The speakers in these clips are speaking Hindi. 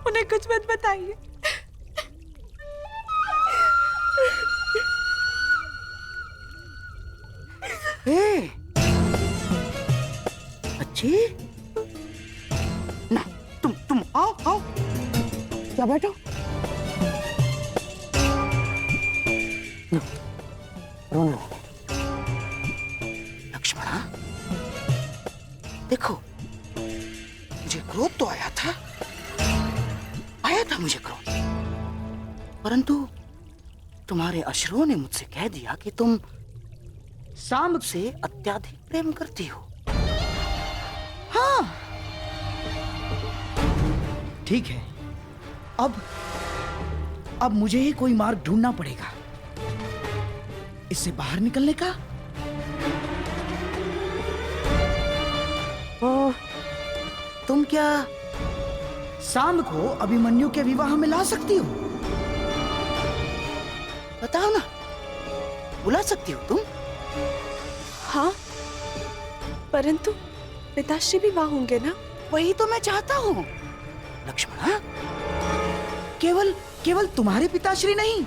उन्हें कुछ मत बताइए। अच्छी ना, तुम आओ आओ, क्या बैठो। रोना लक्ष्मणा, देखो मुझे क्रोध तो आया था मुझे क्रोध, परंतु तुम्हारे अश्रुओं ने मुझसे कह दिया कि तुम सांब से अत्यधिक प्रेम करती हो। हाँ ठीक है, अब मुझे ही कोई मार्ग ढूंढना पड़ेगा इससे बाहर निकलने का। तुम क्या सांब को अभिमन्यु के विवाह में ला सकती हो? बताओ ना, बुला सकती हो तुम? हाँ, परंतु पिताश्री भी वहां होंगे ना? वही तो मैं चाहता हूँ लक्ष्मणा। केवल तुम्हारे पिताश्री नहीं,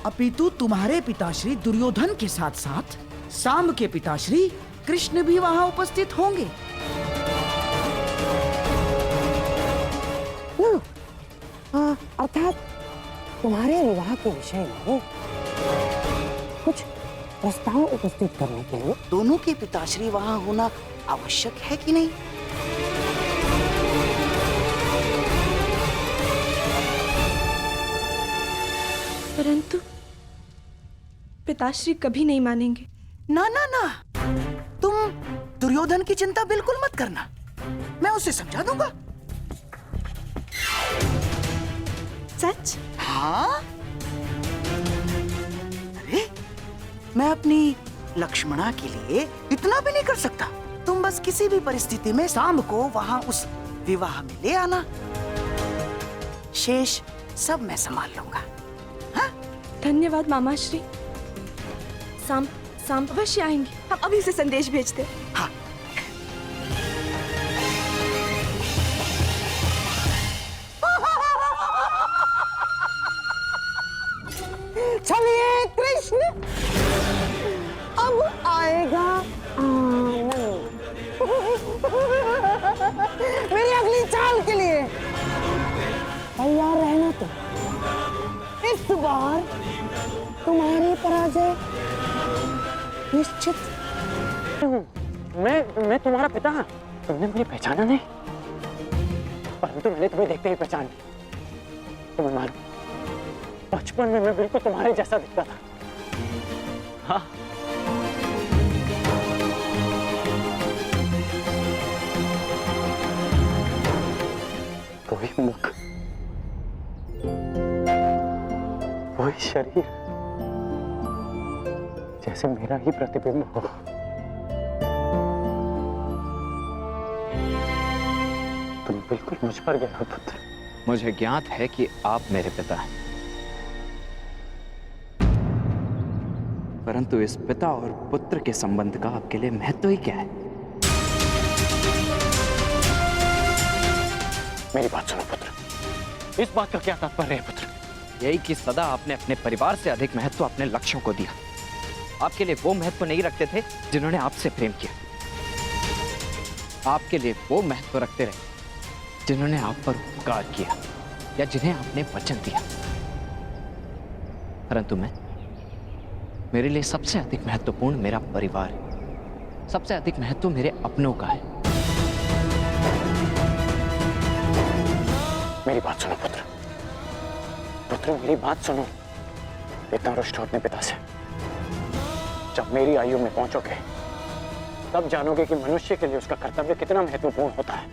अपितु तुम्हारे पिताश्री दुर्योधन के साथ साथ सांब के पिताश्री कृष्ण भी वहां उपस्थित होंगे। अर्थात तुम्हारे विवाह के विषय में कुछ प्रस्ताव उपस्थित करने के लिए दोनों के पिताश्री वहां होना आवश्यक है कि नहीं? परंतु पिताश्री कभी नहीं मानेंगे। ना ना ना, तुम दुर्योधन की चिंता बिल्कुल मत करना, मैं उसे समझा दूंगा। सच? हाँ, अरे मैं अपनी लक्ष्मणा के लिए इतना भी नहीं कर सकता। तुम बस किसी भी परिस्थिति में सांब को वहां उस विवाह में ले आना, शेष सब मैं संभाल लूंगा। हाँ? धन्यवाद मामाश्री। सांब अवश्य आएंगे, हम अभी से संदेश भेजते। हाँ। चलिए कृष्ण, अब आएगा आनंद। मेरी अगली चाल के लिए तैयार रहना। तो इस बार तुम्हारी पराजय निश्चित। मैं तुम्हारा पिता। तुमने मुझे पहचाना नहीं, परंतु मैंने तुम्हें देखते ही पहचान लिया। तुम्हें मालूम, बचपन में मैं बिल्कुल तुम्हारे जैसा दिखता था। हाँ, वही मुख, वही शरीर, जैसे मेरा ही प्रतिबिंब हो। तुम बिल्कुल मुझ पर गए हो पुत्र। मुझे ज्ञात है कि आप मेरे पिता हैं, परंतु इस पिता और पुत्र के संबंध का आपके लिए महत्व ही क्या है? मेरी बात सुनो पुत्र, इस बात का क्या तात्पर्य है पुत्र? यही कि सदा आपने अपने परिवार से अधिक महत्व अपने लक्ष्यों को दिया। आपके लिए वो महत्व नहीं रखते थे जिन्होंने आपसे प्रेम किया। आपके लिए वो महत्व रखते रहे जिन्होंने आप पर उपकार किया या जिन्हें आपने वचन दिया। परंतु मेरे लिए सबसे अधिक महत्वपूर्ण मेरा परिवार है। सबसे अधिक महत्व मेरे अपनों का है। मेरी बात सुनो पुत्र, मेरी बात सुनो। इतना रुष्ट हो अपने पिता से। जब मेरी आयु में पहुंचोगे तब जानोगे कि मनुष्य के लिए उसका कर्तव्य कितना महत्वपूर्ण होता है।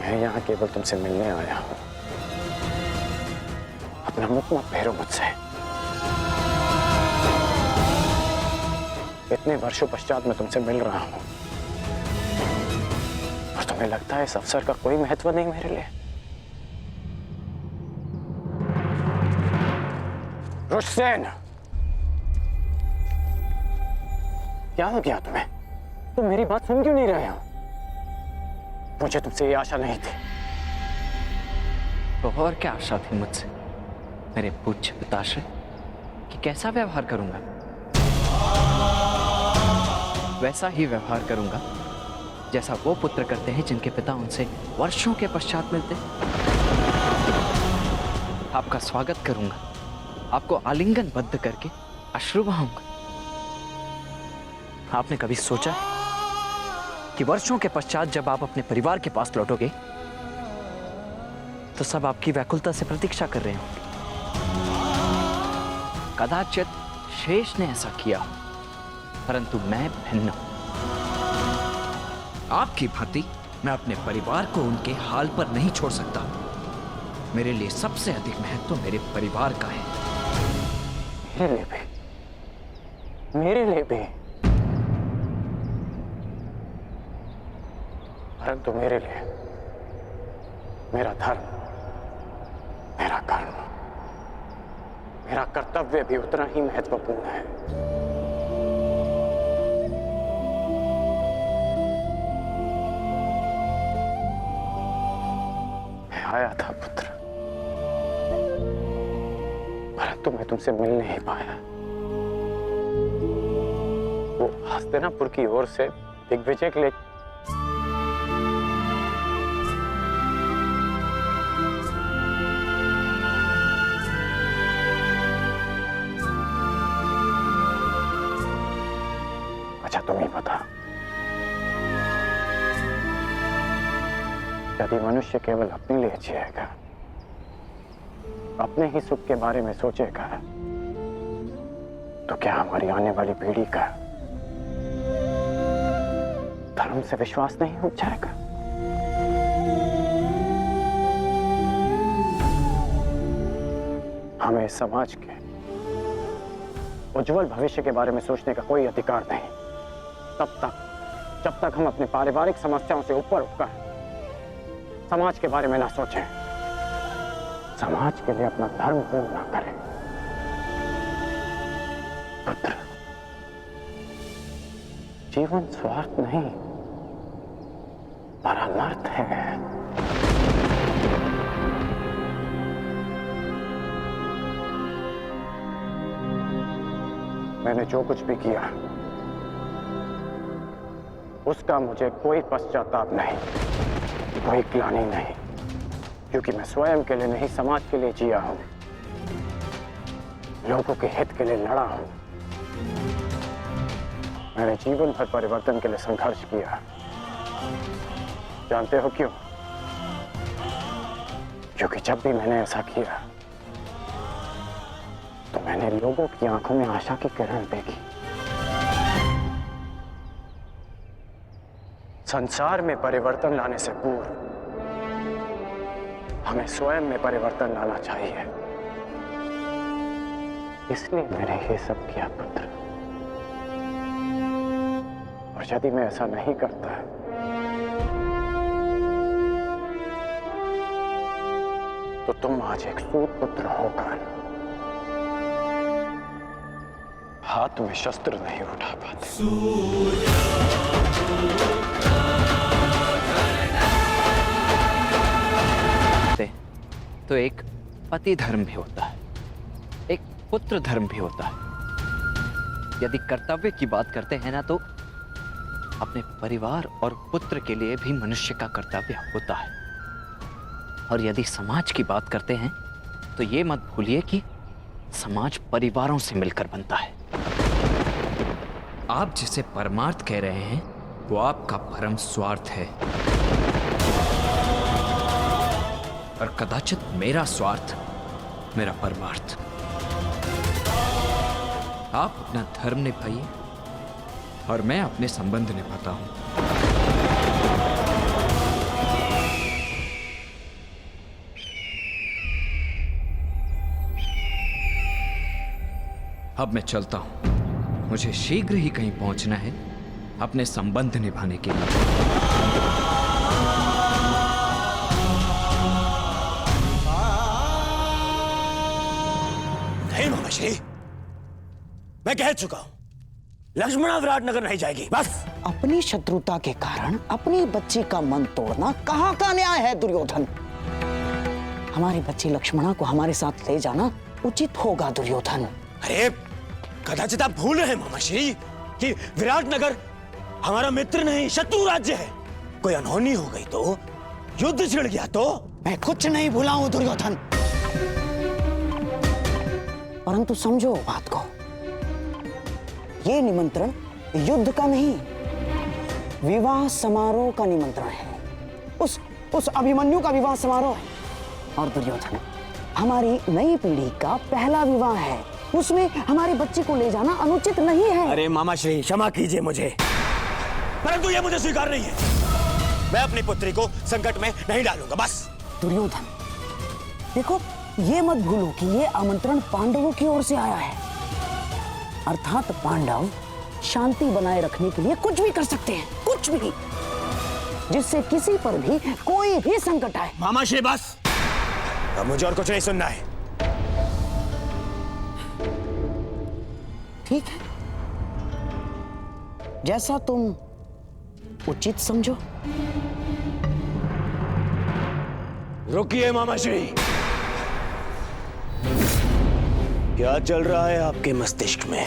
मैं यहाँ केवल तुमसे मिलने आया हूं। अपना मुख मत फेरो मुझसे। इतने वर्षों पश्चात मैं तुमसे मिल रहा हूं और तुम्हें लगता है इस अवसर का कोई महत्व नहीं मेरे लिए? रुष्सेन, क्या हो गया तुम्हें? तुम मेरी बात सुन क्यों नहीं रहे हो? मुझे तुमसे ये आशा नहीं थी। तो और क्या आशा थी मुझसे, मेरे पूज्य पिताश्री, कि कैसा व्यवहार करूंगा? वैसा ही व्यवहार करूंगा जैसा वो पुत्र करते हैं जिनके पिता उनसे वर्षों के पश्चात मिलते। आपका स्वागत करूंगा, आपको आलिंगनबद्ध करके अश्रु बहाऊंगा। आपने कभी सोचा है कि वर्षों के पश्चात जब आप अपने परिवार के पास लौटोगे तो सब आपकी व्याकुलता से प्रतीक्षा कर रहे होंगे? कदाचित शेष ने ऐसा किया, परंतु मैं भिन्न हूं। आपकी भांति मैं अपने परिवार को उनके हाल पर नहीं छोड़ सकता। मेरे लिए सबसे अधिक महत्व मेरे परिवार का है। मेरे लिए भी, मेरे लिए भी, परंतु मेरे लिए मेरा धर्म, मेरा कर्म, मेरा कर्तव्य भी उतना ही महत्वपूर्ण है। मैं आया था पुत्र, परंतु मैं तुमसे मिल नहीं पाया। वो हस्तिनापुर की ओर से दिग्विजय के लिए अच्छा तुम ही बता, यदि मनुष्य केवल अपने लिए जिएगा, अपने ही सुख के बारे में सोचेगा, तो क्या हमारी आने वाली पीढ़ी का धर्म से विश्वास नहीं उठ जाएगा? हमें समाज के उज्जवल भविष्य के बारे में सोचने का कोई अधिकार नहीं जब तक हम अपने पारिवारिक समस्याओं से ऊपर उठकर समाज के बारे में ना सोचें, समाज के लिए अपना धर्म पूर्ण ना करें। पुत्र, जीवन स्वार्थ नहीं, परमार्थ है। मैंने जो कुछ भी किया उसका मुझे कोई पश्चाताप नहीं, कोई ग्लानि नहीं, क्योंकि मैं स्वयं के लिए नहीं समाज के लिए जिया हूं, लोगों के हित के लिए लड़ा हूं। मैंने जीवन भर परिवर्तन के लिए संघर्ष किया। जानते हो क्यों? क्योंकि जब भी मैंने ऐसा किया तो मैंने लोगों की आंखों में आशा की किरण देखी। संसार में परिवर्तन लाने से पूर्व हमें स्वयं में परिवर्तन लाना चाहिए। इसलिए मैंने ये सब किया पुत्र। और यदि मैं ऐसा नहीं करता तो तुम आज एक सूत पुत्र होकर हाथ में शस्त्र नहीं उठा पाते। तो एक पति धर्म भी होता है, एक पुत्र धर्म भी होता है। यदि कर्तव्य की बात करते हैं ना, तो अपने परिवार और पुत्र के लिए भी मनुष्य का कर्तव्य होता है। और यदि समाज की बात करते हैं तो ये मत भूलिए कि समाज परिवारों से मिलकर बनता है। आप जिसे परमार्थ कह रहे हैं वो आपका परम स्वार्थ है, और कदाचित मेरा स्वार्थ मेरा परमार्थ। आप अपना धर्म निभाइए और मैं अपने संबंध निभाता हूं। अब मैं चलता हूं, मुझे शीघ्र ही कहीं पहुंचना है अपने संबंध निभाने के लिए। नहीं मामाश्री, मैं कह चुका हूं, लक्ष्मणा विराटनगर नहीं जाएगी, बस। अपनी शत्रुता के कारण अपनी बच्ची का मन तोड़ना कहाँ का न्याय है दुर्योधन? हमारी बच्ची लक्ष्मणा को हमारे साथ ले जाना उचित होगा दुर्योधन। अरे कदाचित आप भूल रहे हैं मामाश्री कि विराट नगर हमारा मित्र नहीं शत्रु राज्य है। कोई अनहोनी हो गई तो, युद्ध छिड़ गया तो। मैं कुछ नहीं भूला हूं दुर्योधन, परंतु समझो बात को, ये निमंत्रण युद्ध का नहीं, विवाह समारोह का निमंत्रण है। उस अभिमन्यु का विवाह समारोह है। और दुर्योधन, हमारी नई पीढ़ी का पहला विवाह है, उसमें हमारी बच्ची को ले जाना अनुचित नहीं है। अरे मामाश्री क्षमा कीजिए मुझे, परंतु ये मुझे स्वीकार नहीं है। मैं अपनी पुत्री को संकट में नहीं डालूंगा, बस। दुर्योधन, देखो ये मत भूलो कि ये आमंत्रण पांडवों की ओर से आया है, अर्थात पांडव शांति बनाए रखने के लिए कुछ भी कर सकते हैं, कुछ भी, जिससे किसी पर भी कोई भी संकट आए। मामाश्री बस, अब मुझे और कुछ नहीं सुनना है। ठीक है, जैसा तुम उचित समझो। रुकिए मामाश्री, क्या चल रहा है आपके मस्तिष्क में?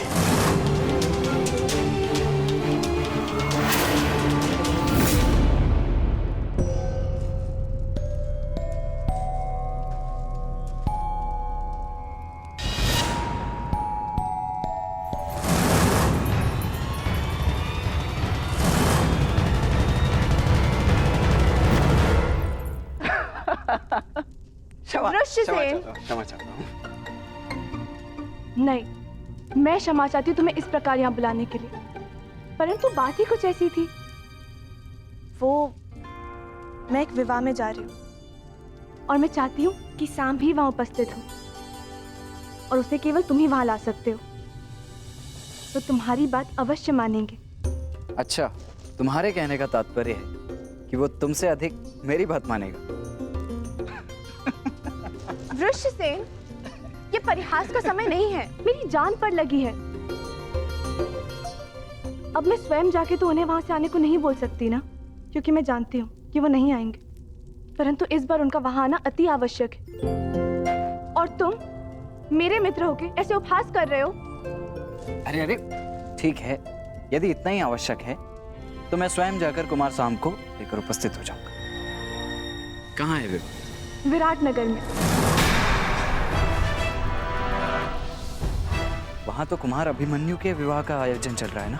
वृषसेन, क्षमा चाहता हूँ। नहीं, मैं क्षमा चाहती हूँ तुम्हें इस प्रकार यहाँ बुलाने के लिए, परंतु बात ही कुछ ऐसी थी। मैं एक विवाह में जा रही हूँ और मैं चाहती हूँ कि सांब भी वहां उपस्थित हो और उसे केवल तुम ही वहां ला सकते हो, तो तुम्हारी बात अवश्य मानेंगे। अच्छा, तुम्हारे कहने का तात्पर्य है कि वो तुमसे अधिक मेरी बात मानेगा। वृषसेन, ये परिहास का समय नहीं है, मेरी जान पर लगी है। अब मैं स्वयं जाके तो उन्हें वहां से आने को नहीं बोल सकती ना, क्योंकि मैं जानती हूँ कि वो नहीं आएंगे, परंतु इस बार उनका वहां आना अति आवश्यक है। और तुम मेरे मित्र होके ऐसे उपहास कर रहे हो। अरे अरे, ठीक है, यदि इतना ही आवश्यक है तो मैं स्वयं जाकर कुमार सांब को लेकर उपस्थित हो जाऊंगा। कहाँ है विवाह? विराट नगर में। वहां तो कुमार अभिमन्यु के विवाह का आयोजन चल रहा है ना,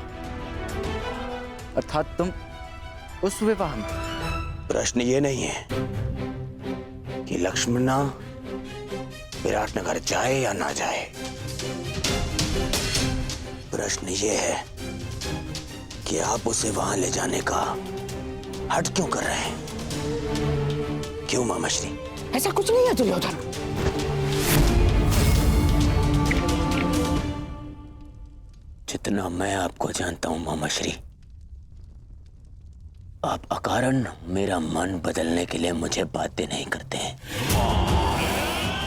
अर्थात तुम उस विवाह में। प्रश्न ये नहीं है कि लक्ष्मणा विराटनगर जाए या ना जाए, प्रश्न ये है कि आप उसे वहां ले जाने का हट क्यों कर रहे हैं? क्यों मामाश्री? ऐसा कुछ नहीं है दुर्योधन। जितना मैं आपको जानता हूं मामाश्री, आप अकारण मेरा मन बदलने के लिए मुझे बातें नहीं करते हैं।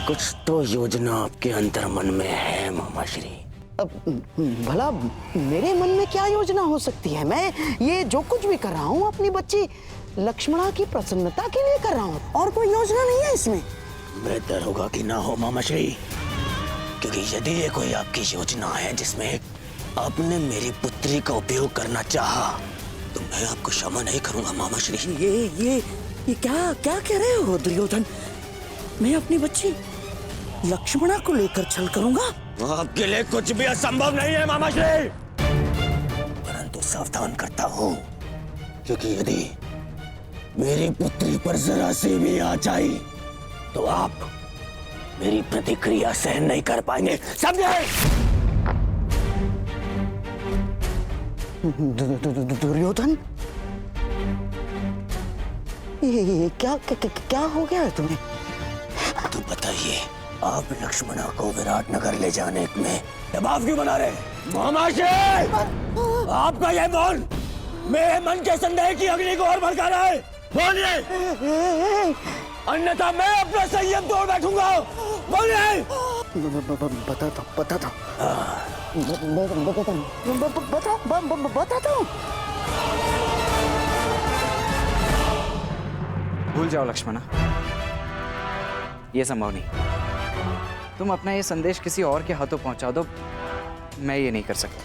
कुछ तो योजना आपके अंतर मन में है मामाश्री। अब भला मेरे मन में क्या योजना हो सकती है? मैं ये जो कुछ भी कर रहा हूँ अपनी बच्ची लक्ष्मणा की प्रसन्नता के लिए कर रहा हूँ, और कोई योजना नहीं है इसमें। बेहतर होगा कि ना हो मामाश्री, क्योंकि यदि ये कोई आपकी योजना है जिसमें आपने मेरी पुत्री का उपयोग करना चाहा, तो मैं आपको क्षमा नहीं करूंगा मामाश्री। ये क्या कह रहे हो दुर्योधन? मैं अपनी बच्ची लक्ष्मणा को लेकर छल करूंगा? आपके लिए कुछ भी असंभव नहीं है मामाश्री, परंतु सावधान करता हूँ, क्योंकि यदि मेरी पुत्री पर जरा सी भी आँच आई तो आप मेरी प्रतिक्रिया सहन नहीं कर पाएंगे, समझे? दुर्योधन, ये क्या हो गया है तुम्हें? तो बताइए, आप लक्ष्मणा को विराटनगर ले जाने में दबाव क्यों बना रहे हैं? मामाश्री, आपका ये मौन मेरे मन के संदेह की अग्नि को और भड़का रहा है। बोलिए, अन्यथा मैं अपना संयम तोड़ बैठूंगा। बोलिए। बताता हूँ। भूल जाओ लक्ष्मणा, ये संभव नहीं। तुम अपना ये संदेश किसी और के हाथों पहुंचा दो, मैं ये नहीं कर सकता।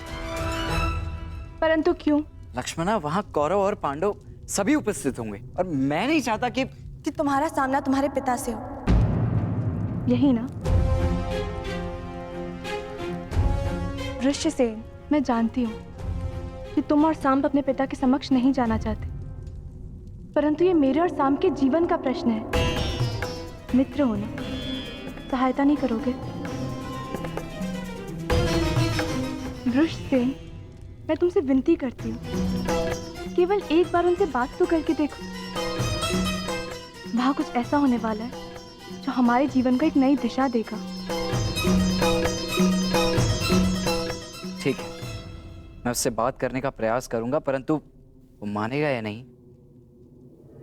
परंतु क्यों? लक्ष्मणा, वहां कौरव और पांडव सभी उपस्थित होंगे और मैं नहीं चाहता कि तुम्हारा सामना तुम्हारे पिता से हो, यही ना? वृषसेन, मैं जानती हूँ कि तुम और सांब अपने पिता के समक्ष नहीं जाना चाहते, परंतु ये मेरे और सांब के जीवन का प्रश्न है। मित्र हो ना, सहायता नहीं करोगे? वृषसेन, मैं तुमसे विनती करती हूँ, केवल एक बार उनसे बात तो करके देखो। वहां कुछ ऐसा होने वाला है जो हमारे जीवन को एक नई दिशा देगा। ठीक है, मैं उससे बात करने का प्रयास करूंगा, परंतु वो मानेगा या नहीं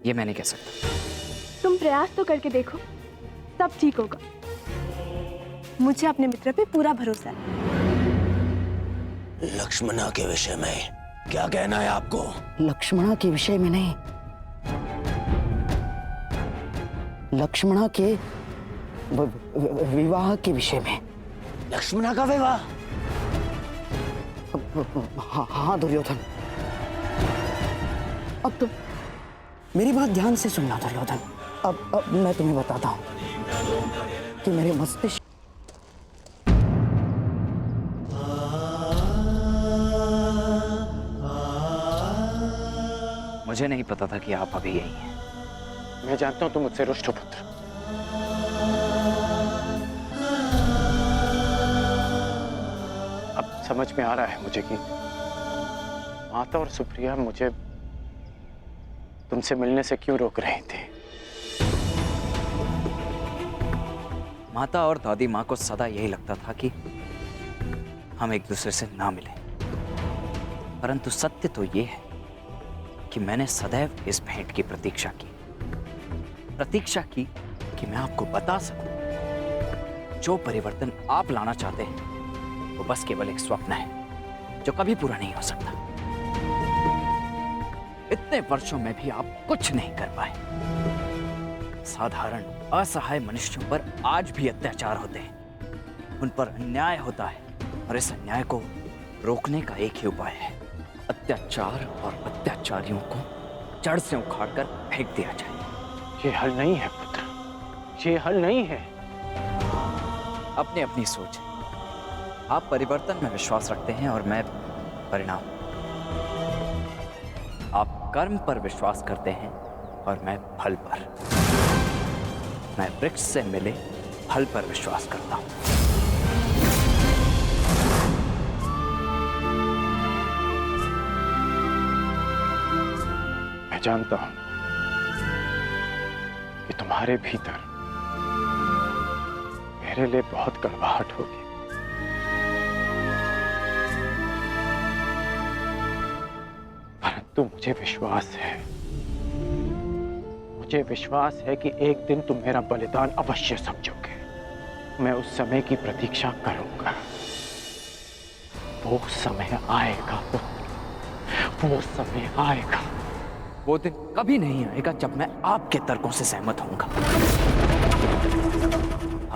ये मैं नहीं कह सकता। तुम प्रयास तो करके देखो, सब ठीक होगा। मुझे अपने मित्र पे पूरा भरोसा है। लक्ष्मणा के विषय में क्या कहना है आपको? लक्ष्मणा के विषय में नहीं, लक्ष्मणा के विवाह के विषय में। लक्ष्मणा का विवाह? हाँ दुर्योधन, अब तुम मेरी बात ध्यान से सुनना दुर्योधन। अब मैं तुम्हें बताता हूं कि मेरे मस्तिष्क मुझे नहीं पता था कि आप अभी यही हैं। मैं जानता हूं तुम मुझसे रुष्ट हो पुत्र। अब समझ में आ रहा है मुझे कि माता और सुप्रिया मुझे तुमसे मिलने से क्यों रोक रही थी। माता और दादी माँ को सदा यही लगता था कि हम एक दूसरे से ना मिलें, परंतु सत्य तो ये है कि मैंने सदैव इस भेंट की प्रतीक्षा की कि मैं आपको बता सकूं जो परिवर्तन आप लाना चाहते हैं वो बस केवल एक स्वप्न है जो कभी पूरा नहीं हो सकता। इतने वर्षों में भी आप कुछ नहीं कर पाए। साधारण असहाय मनुष्यों पर आज भी अत्याचार होते हैं, उन पर अन्याय होता है और इस अन्याय को रोकने का एक ही उपाय है, अत्याचार और अत्याचारियों को जड़ से उखाड़कर फेंक दिया जाए। ये हल नहीं है पुत्र, ये हल नहीं है। अपनी अपनी सोच है। आप परिवर्तन में विश्वास रखते हैं और मैं परिणाम। आप कर्म पर विश्वास करते हैं और मैं फल पर। मैं वृक्ष से मिले फल पर विश्वास करता हूं। मैं जानता हूं कि तुम्हारे भीतर मेरे लिए बहुत कड़वाहट होगी, परंतु मुझे विश्वास है कि एक दिन तुम मेरा बलिदान अवश्य समझोगे। मैं उस समय की प्रतीक्षा करूंगा। वो समय आएगा पुत्र, वो समय आएगा। वो दिन कभी नहीं आएगा जब मैं आपके तर्कों से सहमत होऊंगा।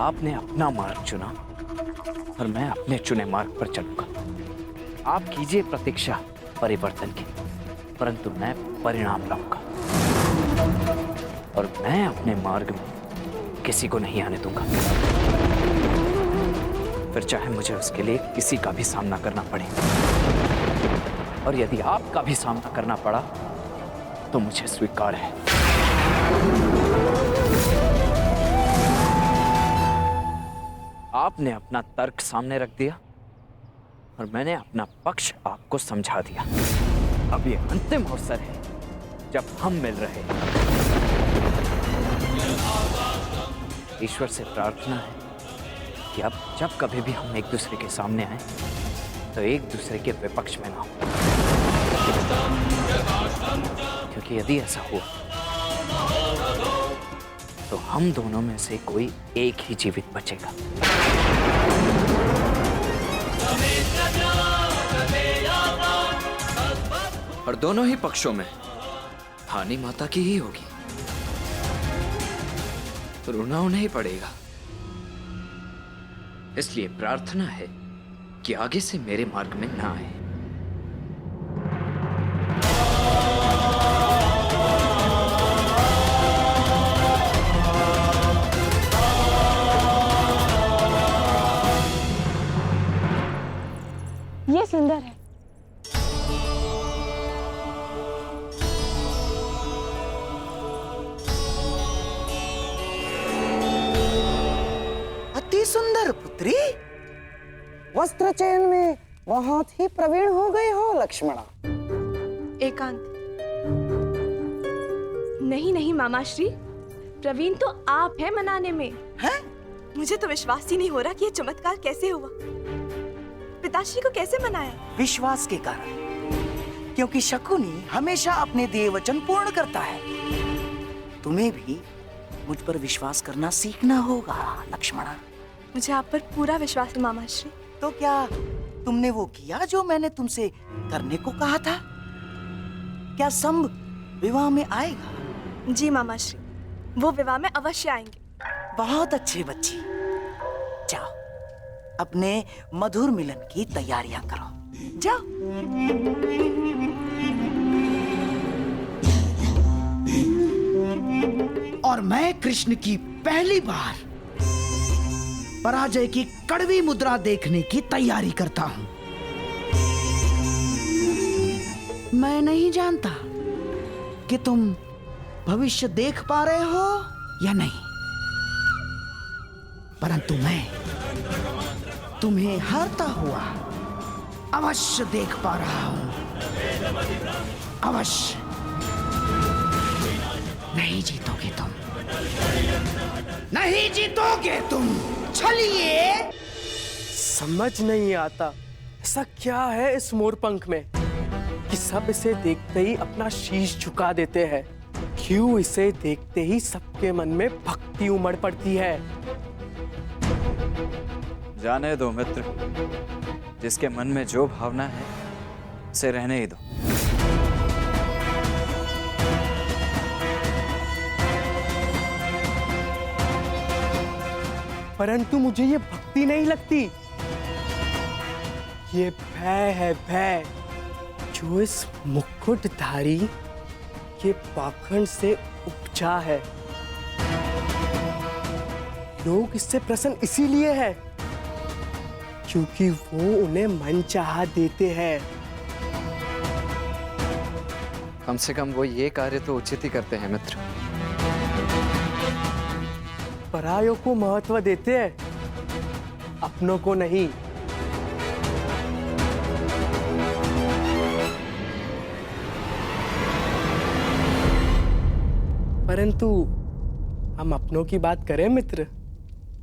आपने अपना मार्ग चुना और मैं अपने चुने मार्ग पर चलूंगा। आप कीजिए प्रतीक्षा परिवर्तन की, परंतु मैं परिणाम लाऊंगा और मैं अपने मार्ग में किसी को नहीं आने दूंगा, फिर चाहे मुझे उसके लिए किसी का भी सामना करना पड़े। और यदि आपका भी सामना करना पड़ा तो मुझे स्वीकार है। आपने अपना तर्क सामने रख दिया और मैंने अपना पक्ष आपको समझा दिया। अब ये अंतिम अवसर है जब हम मिल रहे हैं। ईश्वर से प्रार्थना है कि अब जब कभी भी हम एक दूसरे के सामने आए तो एक दूसरे के विपक्ष में ना हो, क्योंकि यदि ऐसा हुआ तो हम दोनों में से कोई एक ही जीवित बचेगा। और दोनों ही पक्षों में हानि माता की ही होगी। रोना उन्हें ही पड़ेगा। इसलिए प्रार्थना है कि आगे से मेरे मार्ग में ना आए। ये सुंदर है। अति सुंदर पुत्री। वस्त्र चयन में बहुत ही प्रवीण हो गए हो लक्ष्मणा। एकांत। नहीं नहीं मामाश्री, प्रवीण तो आप हैं मनाने में। हैं? मुझे तो विश्वास ही नहीं हो रहा कि ये चमत्कार कैसे हुआ। पिताश्री को कैसे मनाया? विश्वास के कारण, क्योंकि शकुनी हमेशा अपने दिए वचन पूर्ण करता है। तुम्हें भी मुझ पर विश्वास करना सीखना होगा लक्ष्मणा। मुझे आप पर पूरा विश्वास है मामाश्री। तो क्या तुमने वो किया जो मैंने तुमसे करने को कहा था? क्या संभ विवाह में आएगा? जी मामाश्री, वो विवाह में अवश्य आएंगे। बहुत अच्छे बच्ची। जाओ, अपने मधुर मिलन की तैयारियां करो। जाओ। और मैं कृष्ण की पहली बार पराजय की कड़वी मुद्रा देखने की तैयारी करता हूं। मैं नहीं जानता कि तुम भविष्य देख पा रहे हो या नहीं, परंतु मैं तुम्हें हारता हुआ अवश्य देख पा रहा हूं। अवश्य। नहीं जीतोगे तुम, नहीं जीतोगे तुम। चलिए। समझ नहीं आता ऐसा क्या है इस मोरपंख में कि सब इसे देखते ही अपना शीश झुका देते हैं। क्यों इसे देखते ही सबके मन में भक्ति उमड़ पड़ती है। जाने दो मित्र, जिसके मन में जो भावना है उसे रहने ही दो। परंतु मुझे ये भक्ति नहीं लगती, ये भय है, भय जो इस मुकुटधारी के पाखंड से उपजा है। लोग इससे प्रसन्न इसीलिए है क्योंकि वो उन्हें मनचाहा देते हैं। कम से कम वो ये कार्य तो उचित ही करते हैं मित्र। परायों को महत्व देते हैं, अपनों को नहीं। परंतु हम अपनों की बात करें मित्र।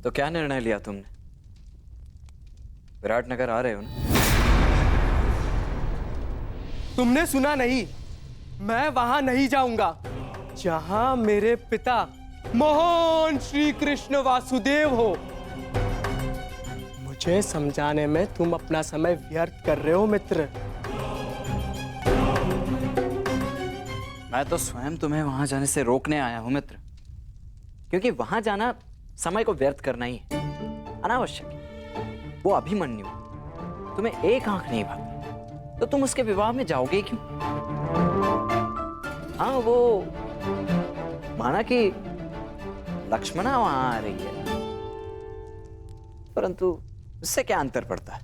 तो क्या निर्णय लिया तुमने? विराटनगर आ रहे हो ना? तुमने सुना नहीं, मैं वहां नहीं जाऊंगा जहां मेरे पिता महान श्री कृष्ण वासुदेव हो। मुझे समझाने में तुम अपना समय व्यर्थ कर रहे हो मित्र। मैं तो स्वयं तुम्हें वहां जाने से रोकने आया हूं मित्र, क्योंकि वहां जाना समय को व्यर्थ करना ही है, अनावश्यक है। वो अभिमन्यु तुम्हें एक आंख नहीं भाती तो तुम उसके विवाह में जाओगे क्यों? हाँ, वो माना कि लक्ष्मणा वहां आ रही है, परंतु उससे क्या अंतर पड़ता है?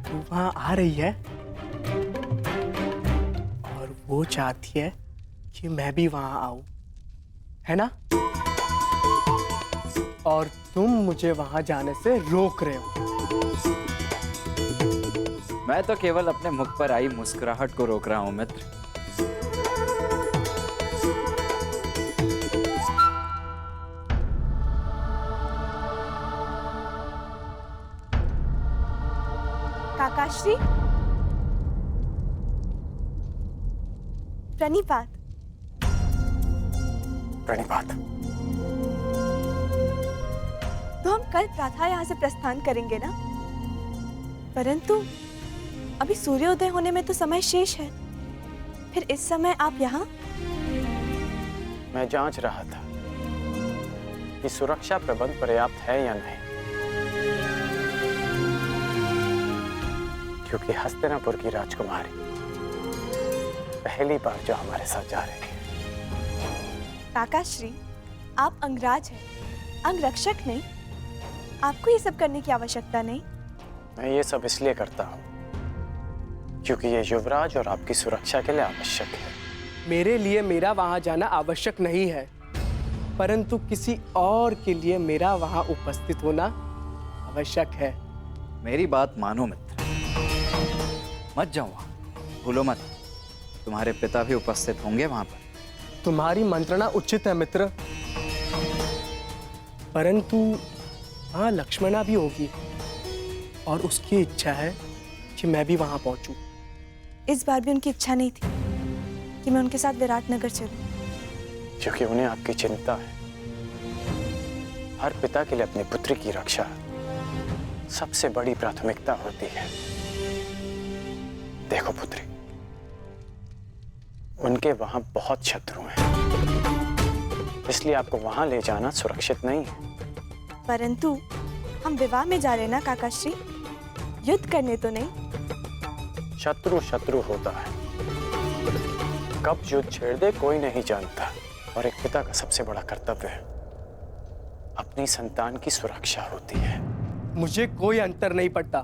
वो वहां आ रही है और वो चाहती है कि मैं भी वहां आऊं, है ना? और तुम मुझे वहां जाने से रोक रहे हो। मैं तो केवल अपने मुख पर आई मुस्कुराहट को रोक रहा हूं मित्र। काकाश्री, प्रणिपात। प्रणिपात। तो हम कल प्रातः यहाँ से प्रस्थान करेंगे ना? परंतु अभी सूर्योदय होने में तो समय शेष है। फिर इस समय आप यहाँ? मैं जांच रहा था कि सुरक्षा प्रबंध पर्याप्त है या नहीं, क्योंकि हस्तिनापुर की राजकुमारी पहली बार जो हमारे साथ जा रही है। काकाश्री, आप अंगराज हैं, अंगरक्षक नहीं। आपको ये सब करने की आवश्यकता नहीं। मैं ये सब इसलिए करता हूँ क्योंकि ये युवराज और आपकी सुरक्षा के लिए आवश्यक है। मेरे लिए मेरा वहां जाना आवश्यक नहीं है, परंतु किसी और के लिए मेरा वहां उपस्थित होना आवश्यक है। मेरी बात मानो मित्र, मत जाओ वहां, भूलो मत, तुम्हारे पिता भी उपस्थित होंगे वहां पर। तुम्हारी मंत्रणा उचित है मित्र, परंतु हाँ, लक्ष्मणा भी होगी और उसकी इच्छा है कि मैं भी वहां पहुंचूं। इस बार भी उनकी इच्छा नहीं थी कि मैं उनके साथ विराटनगर चलूं। क्योंकि उन्हें आपकी चिंता है। हर पिता के लिए अपनी पुत्री की रक्षा सबसे बड़ी प्राथमिकता होती है। देखो पुत्री, उनके वहां बहुत शत्रु हैं, इसलिए आपको वहां ले जाना सुरक्षित नहीं है। परंतु हम विवाह में जा रहे हैं ना काकाश्री, युद्ध करने तो नहीं। शत्रु शत्रु होता है, कब युद्ध छेड़ दे कोई नहीं जानता। और एक पिता का सबसे बड़ा कर्तव्य अपनी संतान की सुरक्षा होती है। मुझे कोई अंतर नहीं पड़ता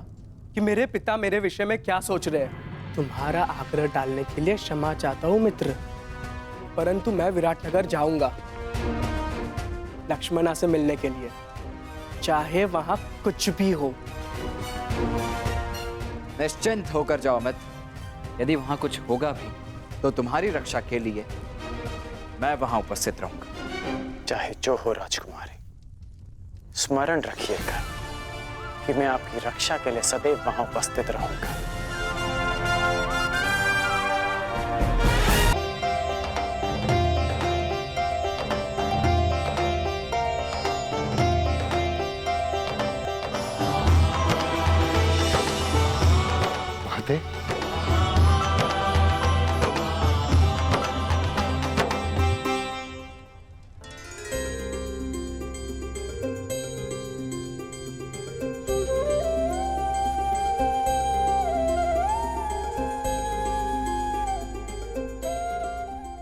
कि मेरे पिता मेरे विषय में क्या सोच रहे हैं। तुम्हारा आग्रह डालने के लिए क्षमा चाहता हूँ मित्र, परंतु मैं विराटनगर जाऊंगा लक्ष्मणा से मिलने के लिए, चाहे वहां कुछ भी हो। निश्चिंत होकर जाओ मित्र, यदि वहां कुछ होगा भी तो तुम्हारी रक्षा के लिए मैं वहां उपस्थित रहूंगा। चाहे जो हो राजकुमारी, स्मरण रखिएगा कि मैं आपकी रक्षा के लिए सदैव वहां उपस्थित रहूंगा। माते,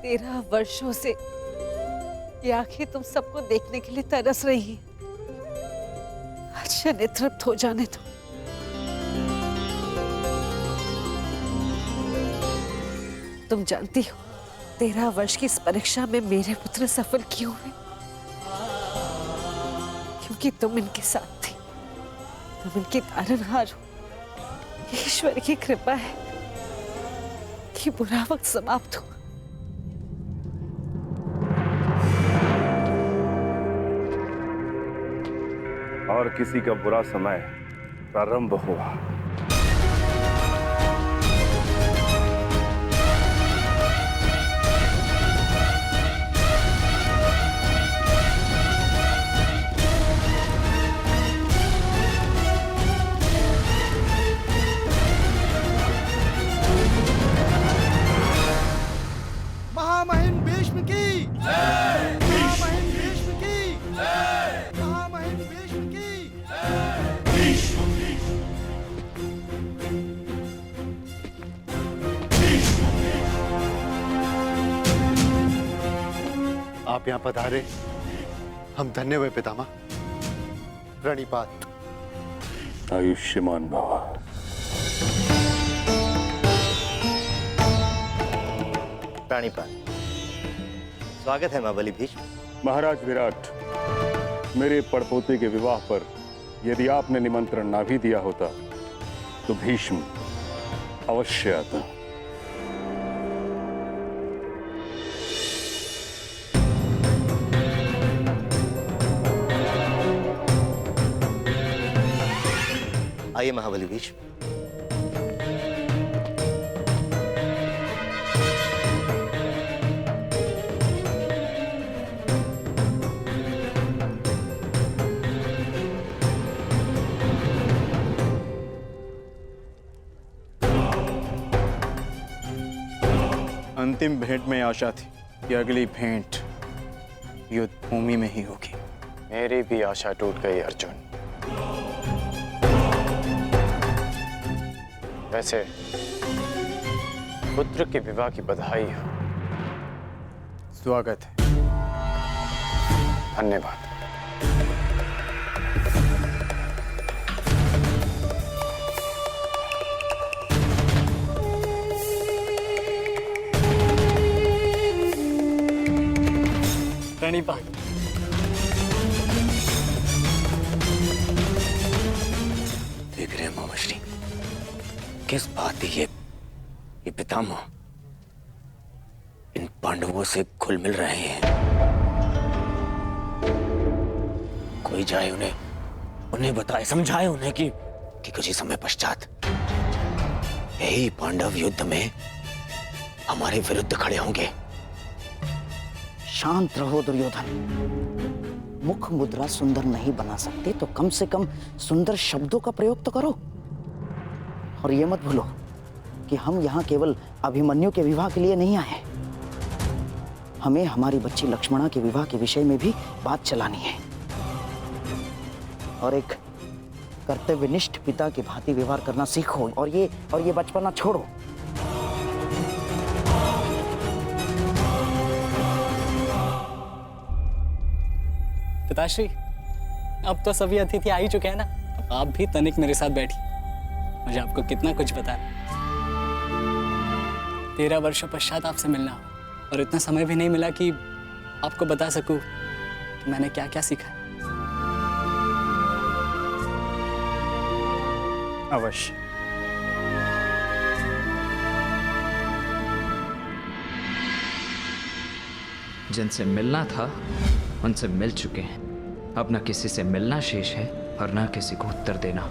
तेरह वर्षों से ये आंखें तुम सबको देखने के लिए तरस रही हैं। अच्छा, नेतृत्व हो जाने दो। तुम जानती हो 13 वर्ष की इस परीक्षा में मेरे पुत्र सफल क्यों हुए? क्योंकि तुम इनके साथ थी, तुम इनके तारनहार हो। ईश्वर की कृपा है कि बुरा वक्त समाप्त हुआ। और किसी का बुरा समय प्रारंभ हुआ। महामहिम भीष्म की जय! महामहिम भीष्म की जय! महामहिम भीष्म की भीष्म आप यहाँ पधारे, हम धन्य हुए पितामह। प्रणिपात। आयुष्मान भव। प्राणिपात। स्वागत है महाबली भीष्म। महाराज विराट, मेरे पड़पोते के विवाह पर यदि आपने निमंत्रण ना भी दिया होता तो भीष्म अवश्य आता। आइए महाबली भीष्म। अंतिम भेंट में आशा थी कि अगली भेंट युद्ध भूमि में ही होगी। मेरी भी आशा टूट गई अर्जुन। वैसे पुत्र के विवाह की बधाई हो। स्वागत है। धन्यवाद। प्रणिपात। देख रहे हैं मामाश्री, किस बात की ये पितामह इन पांडवों से घुल मिल रहे हैं। कोई जाए उन्हें बताए, समझाए उन्हें कि कुछ ही समय पश्चात यही पांडव युद्ध में हमारे विरुद्ध खड़े होंगे। शांत रहो दुर्योधन। मुख मुद्रा सुंदर नहीं बना सकते तो कम से कम सुंदर शब्दों का प्रयोग तो करो। और ये मत भूलो कि हम यहाँ केवल अभिमन्यु के विवाह के लिए नहीं आए। हमें हमारी बच्ची लक्ष्मणा के विवाह के विषय में भी बात चलानी है। और एक कर्तव्यनिष्ठ पिता की भांति व्यवहार करना सीखो और ये बचपना छोड़ो। पिताश्री, अब तो सभी अतिथि आ ही चुके हैं ना, अब आप भी तनिक मेरे साथ बैठिए। मुझे आपको कितना कुछ पता है। 13 वर्षों पश्चात आपसे मिलना और इतना समय भी नहीं मिला कि आपको बता सकूं कि मैंने क्या क्या सीखा है। अवश्य। जिनसे मिलना था उनसे मिल चुके हैं। अब न किसी से मिलना शेष है और न किसी को उत्तर देना।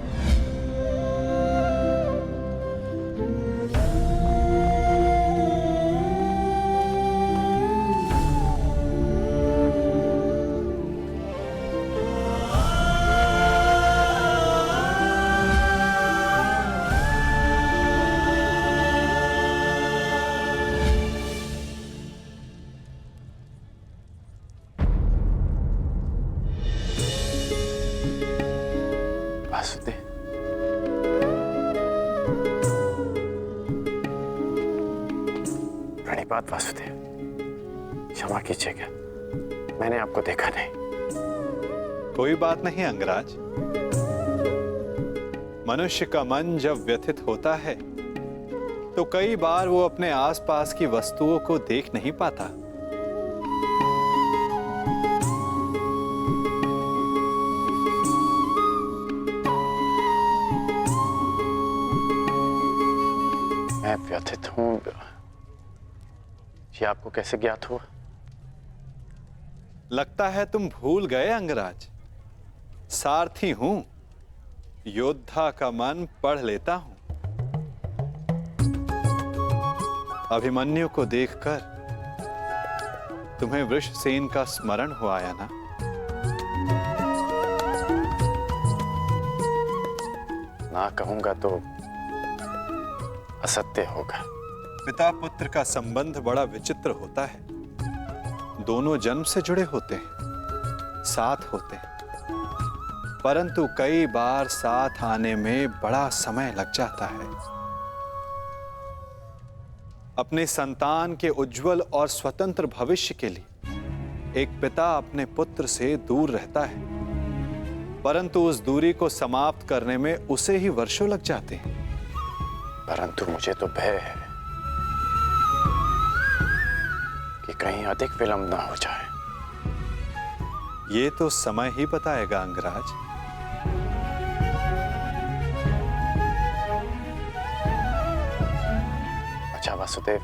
वासुदेव, प्रणिपात वासुदेव, क्षमा कीजिएगा, मैंने आपको देखा नहीं। कोई बात नहीं अंगराज। मनुष्य का मन जब व्यथित होता है तो कई बार वो अपने आसपास की वस्तुओं को देख नहीं पाता। मैं व्यथित हूं, ये आपको कैसे ज्ञात हुआ? लगता है तुम भूल गए अंगराज। सारथी हूं, योद्धा का मन पढ़ लेता हूं। अभिमन्यु को देखकर तुम्हें वृषसेन का स्मरण हुआ आया ना? ना कहूंगा तो असत्य होगा। पिता पुत्र का संबंध बड़ा विचित्र होता है। दोनों जन्म से जुड़े होते हैं, साथ होते हैं, परंतु कई बार साथ आने में बड़ा समय लग जाता है। अपने संतान के उज्जवल और स्वतंत्र भविष्य के लिए एक पिता अपने पुत्र से दूर रहता है, परंतु उस दूरी को समाप्त करने में उसे ही वर्षों लग जाते हैं। परंतु मुझे तो भय है कि कहीं अधिक विलंब ना हो जाए। ये तो समय ही बताएगा अंगराज। अच्छा वासुदेव,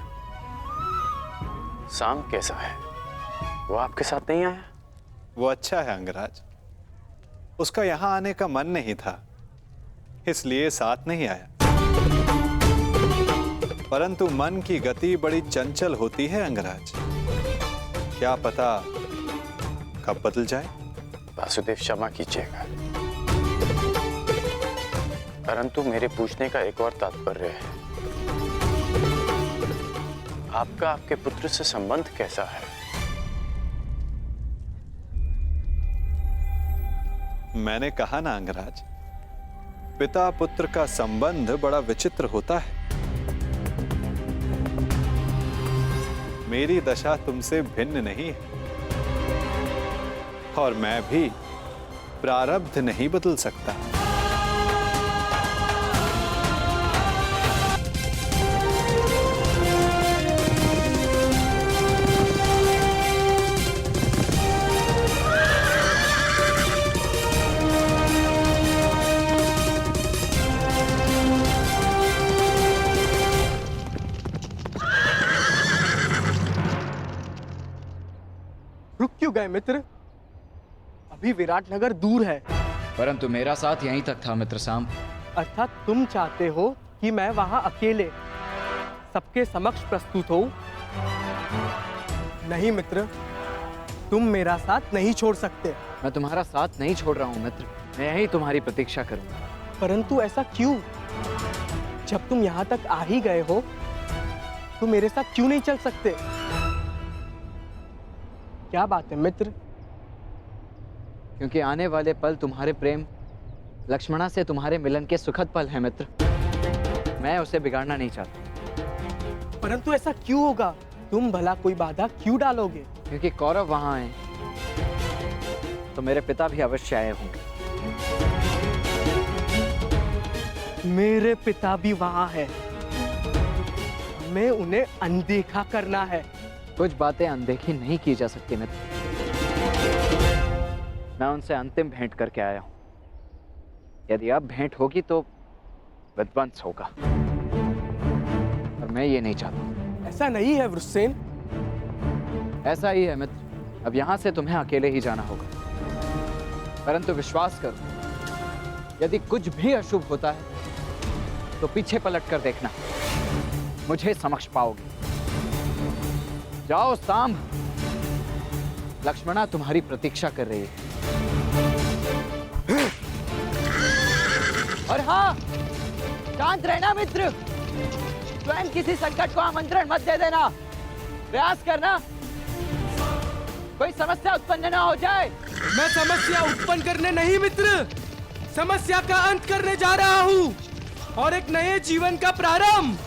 शाम कैसा है? वो आपके साथ नहीं आया? वो अच्छा है अंगराज। उसका यहां आने का मन नहीं था, इसलिए साथ नहीं आया। परंतु मन की गति बड़ी चंचल होती है अंगराज। क्या पता कब बदल जाए। वासुदेव, क्षमा कीजिएगा, परंतु मेरे पूछने का एक और तात्पर्य है। आपका आपके पुत्र से संबंध कैसा है? मैंने कहा ना अंगराज, पिता पुत्र का संबंध बड़ा विचित्र होता है। मेरी दशा तुमसे भिन्न नहीं है और मैं भी प्रारब्ध नहीं बदल सकता। रुक क्यों गए मित्र? अभी विराटनगर दूर है। परंतु मेरा साथ यहीं तक था मित्र साम। अर्थात तुम चाहते हो कि मैं वहां अकेले सबके समक्ष प्रस्तुत हो? नहीं मित्र, तुम मेरा साथ नहीं छोड़ सकते। मैं तुम्हारा साथ नहीं छोड़ रहा हूँ मित्र, मैं यही तुम्हारी प्रतीक्षा करूंगा। परंतु ऐसा क्यों? जब तुम यहाँ तक आ ही गए हो तो मेरे साथ क्यों नहीं चल सकते? क्या बात है मित्र? क्योंकि आने वाले पल तुम्हारे प्रेम लक्ष्मणा से तुम्हारे मिलन के सुखद पल हैं मित्र। मैं उसे बिगाड़ना नहीं चाहता। परंतु ऐसा क्यों होगा? तुम भला कोई बाधा क्यों डालोगे? क्योंकि कौरव वहां आए तो मेरे पिता भी अवश्य आए होंगे। मेरे पिता भी वहां है। हमें उन्हें अनदेखा करना है। कुछ बातें अनदेखी नहीं की जा सकती मित्र। मैं उनसे अंतिम भेंट करके आया हूं। यदि अब भेंट होगी तो विध्वंस होगा और मैं ये नहीं चाहता। ऐसा नहीं है वृषसेन। ऐसा ही है मित्र। अब यहां से तुम्हें अकेले ही जाना होगा। परंतु विश्वास करो, यदि कुछ भी अशुभ होता है तो पीछे पलट कर देखना, मुझे समक्ष पाओगे। जाओ सांब, लक्ष्मणा तुम्हारी प्रतीक्षा कर रही है। और हाँ, शांत रहना मित्र। स्वयं किसी संकट को आमंत्रण मत दे देना। प्रयास करना कोई समस्या उत्पन्न ना हो जाए। मैं समस्या उत्पन्न करने नहीं मित्र, समस्या का अंत करने जा रहा हूँ और एक नए जीवन का प्रारंभ।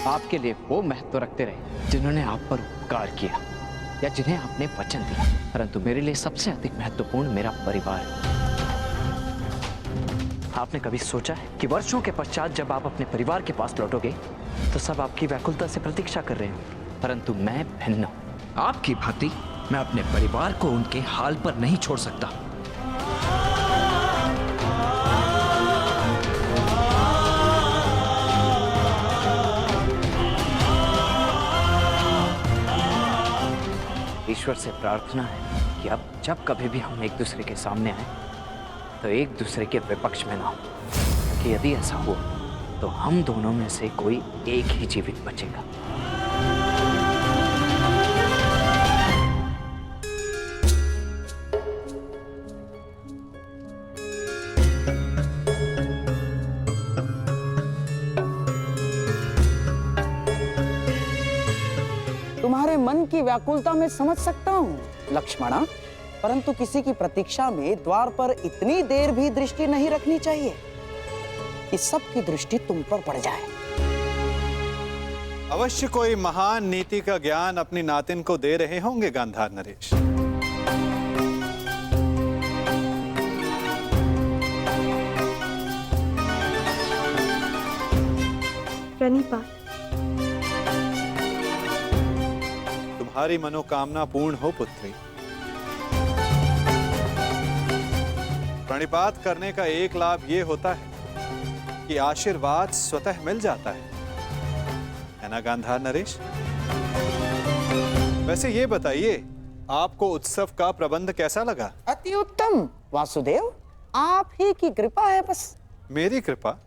आपके लिए वो महत्व रखते रहे जिन्होंने आप पर उपकार किया या जिन्हें आपने वचन दिया, परंतु मेरे लिए सबसे अधिक महत्वपूर्ण मेरा परिवार है। आपने कभी सोचा है कि वर्षों के पश्चात जब आप अपने परिवार के पास लौटोगे तो सब आपकी व्याकुलता से प्रतीक्षा कर रहे होंगे, परंतु मैं भिन्न हूं। आपकी भांति मैं अपने परिवार को उनके हाल पर नहीं छोड़ सकता। ईश्वर से प्रार्थना है कि अब जब कभी भी हम एक दूसरे के सामने आए तो एक दूसरे के विपक्ष में ना हो, कि यदि ऐसा हो तो हम दोनों में से कोई एक ही जीवित बचेगा। तुम्हारे मन की व्याकुलता में समझ सकता हूँ लक्ष्मणा, परंतु किसी की प्रतीक्षा में द्वार पर इतनी देर भी दृष्टि नहीं रखनी चाहिए कि सबकी दृष्टि तुम पर पड़ जाए। अवश्य कोई महान नीति का ज्ञान अपनी नातिन को दे रहे होंगे गांधार नरेश। प्रणिपात। तुम्हारी मनोकामना पूर्ण हो पुत्री। प्रणिपात करने का एक लाभ ये होता है कि आशीर्वाद स्वतः मिल जाता है ना गांधार नरेश? वैसे ये बताइए, आपको उत्सव का प्रबंध कैसा लगा? अति उत्तम वासुदेव, आप ही की कृपा है बस। मेरी कृपा?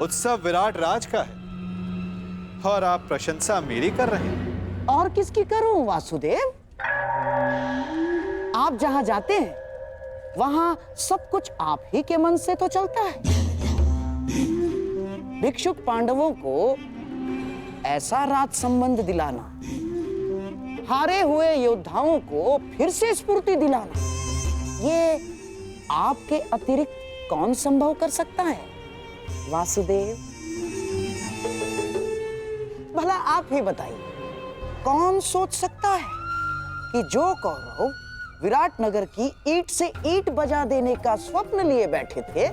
उत्सव विराट राज का है और आप प्रशंसा मेरी कर रहे हैं। और किसकी करूं वासुदेव? आप जहां जाते हैं वहां सब कुछ आप ही के मन से तो चलता है। भिक्षुक पांडवों को ऐसा राज संबंध दिलाना, हारे हुए योद्धाओं को फिर से स्फूर्ति दिलाना, ये आपके अतिरिक्त कौन संभव कर सकता है वासुदेव? भला आप ही बताइए, कौन सोच सकता है कि जो कौरव विराट नगर की ईंट से ईंट बजा देने का स्वप्न लिए बैठे थे,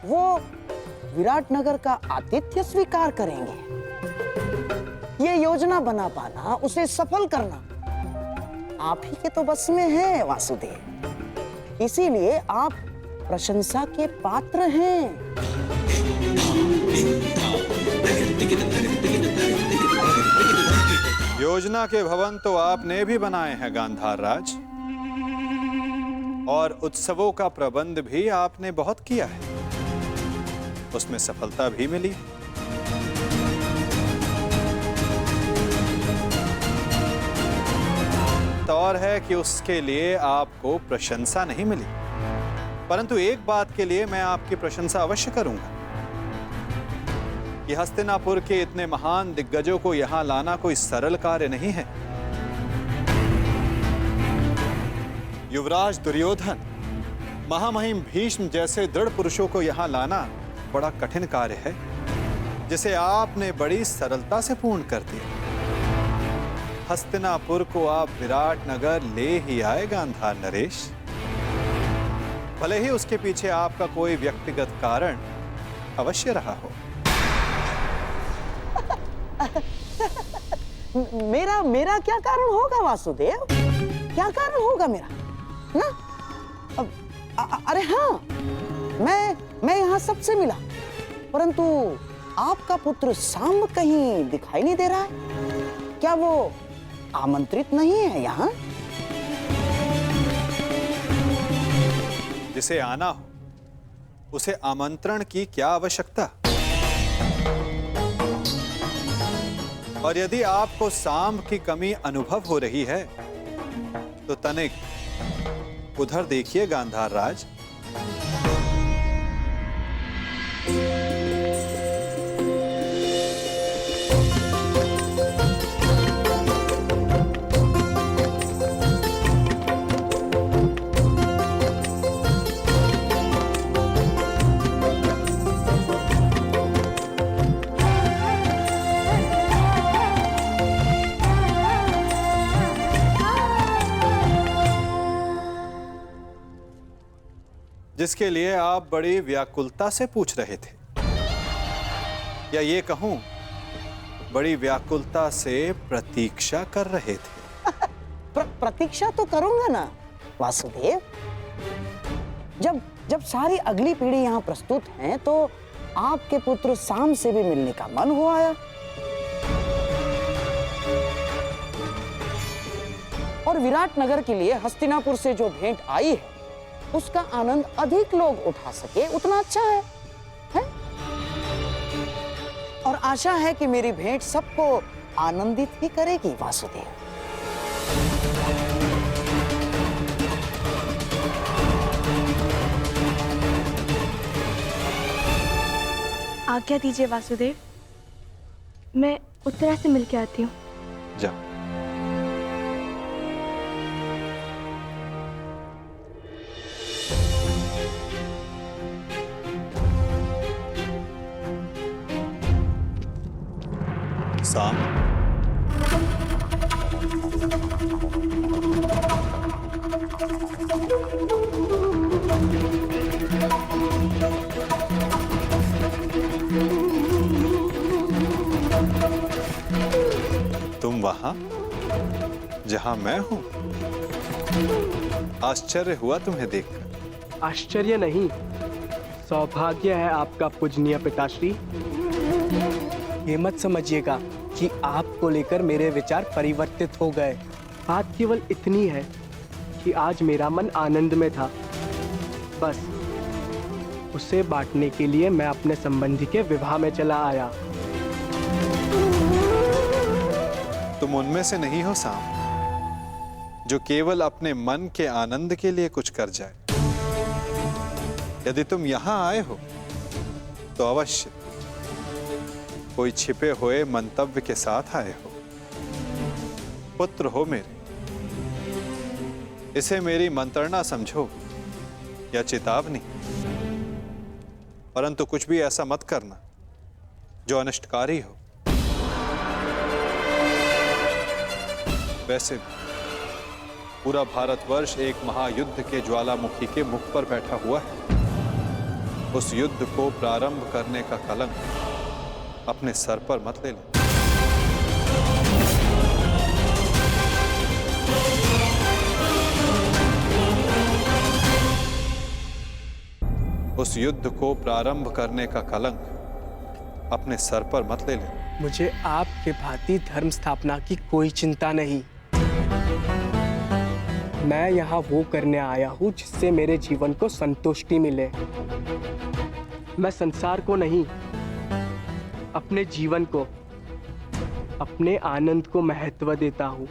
वो विराट नगर का आतिथ्य स्वीकार करेंगे? ये योजना बना पाना, उसे सफल करना आप ही के तो बस में है वासुदेव। इसीलिए आप प्रशंसा के पात्र हैं। योजना के भवन तो आपने भी बनाए हैं गांधार राज, और उत्सवों का प्रबंध भी आपने बहुत किया है, उसमें सफलता भी मिली। और है कि उसके लिए आपको प्रशंसा नहीं मिली, परंतु एक बात के लिए मैं आपकी प्रशंसा अवश्य करूंगा कि हस्तिनापुर के इतने महान दिग्गजों को यहां लाना कोई सरल कार्य नहीं है। युवराज दुर्योधन, महामहिम भीष्म जैसे दृढ़ पुरुषों को यहां लाना बड़ा कठिन कार्य है, जिसे आपने बड़ी सरलता से पूर्ण कर दिया। हस्तिनापुर को आप विराट नगर ले ही आए गांधार नरेश, भले ही उसके पीछे आपका कोई व्यक्तिगत कारण अवश्य रहा हो। मेरा क्या कारण होगा वासुदेव? क्या कारण होगा मेरा ना? अरे हाँ, मैं यहाँ सबसे मिला, परंतु आपका पुत्र सांब कहीं दिखाई नहीं दे रहा है। क्या वो आमंत्रित नहीं है यहाँ? जिसे आना हो उसे आमंत्रण की क्या आवश्यकता? और यदि आपको सांब की कमी अनुभव हो रही है तो तनिक उधर देखिए गांधार राज। जिसके लिए आप बड़ी व्याकुलता से पूछ रहे थे, या ये कहूं बड़ी व्याकुलता से प्रतीक्षा कर रहे थे। प्रतीक्षा तो करूंगा ना वासुदेव। जब सारी अगली पीढ़ी यहाँ प्रस्तुत है तो आपके पुत्र सांब से भी मिलने का मन हो आया। और विराट नगर के लिए हस्तिनापुर से जो भेंट आई है उसका आनंद अधिक लोग उठा सके उतना अच्छा है? और आशा है कि मेरी भेंट सबको आनंदित ही करेगी वासुदेव। आज्ञा दीजिए वासुदेव, मैं उत्तरा से मिलके आती हूँ। जाओ। सांब, तुम वहां जहां मैं हूं? आश्चर्य हुआ तुम्हें देखकर। आश्चर्य नहीं, सौभाग्य है आपका पूजनीय पिताश्री। ये मत समझिएगा कि आपको लेकर मेरे विचार परिवर्तित हो गए। बात केवल इतनी है कि आज मेरा मन आनंद में था, बस उसे बांटने के लिए मैं अपने संबंधी के विवाह में चला आया। तुम उनमें से नहीं हो साम, जो केवल अपने मन के आनंद के लिए कुछ कर जाए। यदि तुम यहां आए हो तो अवश्य कोई छिपे हुए मंतव्य के साथ आए हो। पुत्र हो मेरे, इसे मेरी मंत्रणा समझो या चेतावनी, परंतु कुछ भी ऐसा मत करना जो अनिष्टकारी हो। वैसे पूरा भारतवर्ष एक महायुद्ध के ज्वालामुखी के मुख पर बैठा हुआ है। उस युद्ध को प्रारंभ करने का कलंक अपने सर पर मत ले लें। उस युद्ध को प्रारंभ करने का कलंक अपने सर पर मत ले लें। मुझे आपके भांति धर्म स्थापना की कोई चिंता नहीं। मैं यहाँ वो करने आया हूँ जिससे मेरे जीवन को संतुष्टि मिले। मैं संसार को नहीं, अपने जीवन को, अपने आनंद को महत्व देता हूँ।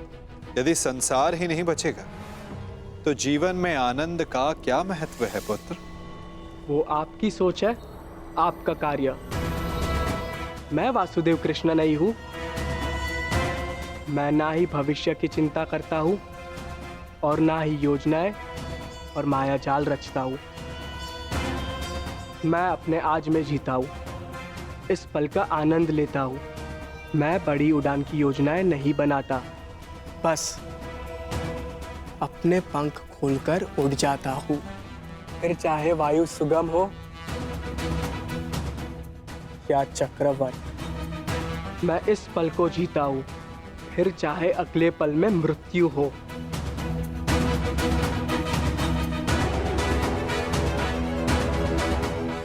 यदि संसार ही नहीं बचेगा तो जीवन में आनंद का क्या महत्व है पुत्र? वो आपकी सोच है, आपका कार्य। मैं वासुदेव कृष्ण नहीं हूं। मैं ना ही भविष्य की चिंता करता हूं और ना ही योजनाएं और माया जाल रचता हूं। मैं अपने आज में जीता हूं, इस पल का आनंद लेता हूं। मैं बड़ी उड़ान की योजनाएं नहीं बनाता, बस अपने पंख खोलकर उड़ जाता हूं। फिर चाहे वायु सुगम हो या चक्रवात, मैं इस पल को जीता हूं। फिर चाहे अगले पल में मृत्यु हो।